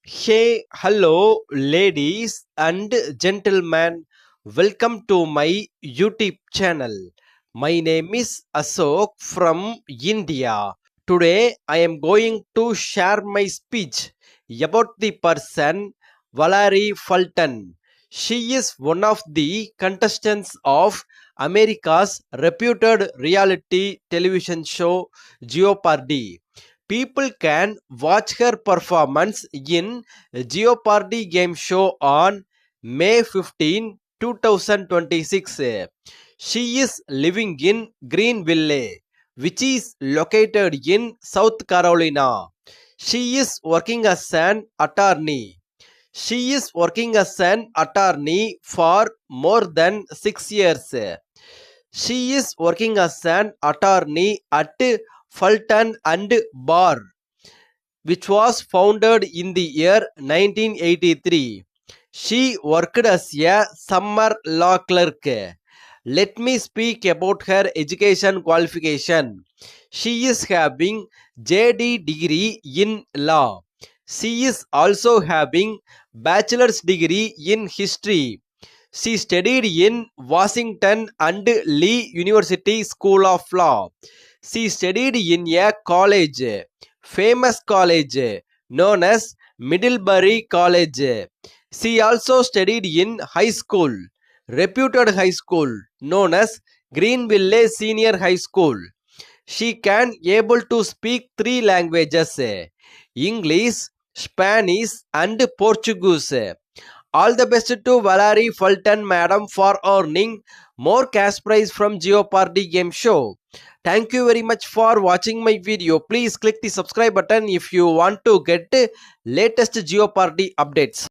Hello, ladies and gentlemen. Welcome to my YouTube channel. My name is Ashok from India. Today, I am going to share my speech about the person Valerie Fulton. She is one of the contestants of America's reputed reality television show Jeopardy. People can watch her performance in Jeopardy game show on May 15, 2026. She is living in Greenville, which is located in South Carolina. She is working as an attorney. She is working as an attorney for more than 6 years. She is working as an attorney at Fulton and Barr, which was founded in the year 1983. She worked as a summer law clerk. Let me speak about her education qualification. She is having JD degree in law. She is also having bachelor's degree in history. She studied in Washington and Lee University School of Law. She studied in a college, famous college, known as Middlebury College. She also studied in high school, reputed high school, known as Greenville Senior High School. She can able to speak 3 languages, English, Spanish and Portuguese. All the best to Valerie Fulton madam for earning more cash prize from Jeopardy game show. Thank you very much for watching my video. Please click the subscribe button if you want to get latest Jeopardy updates.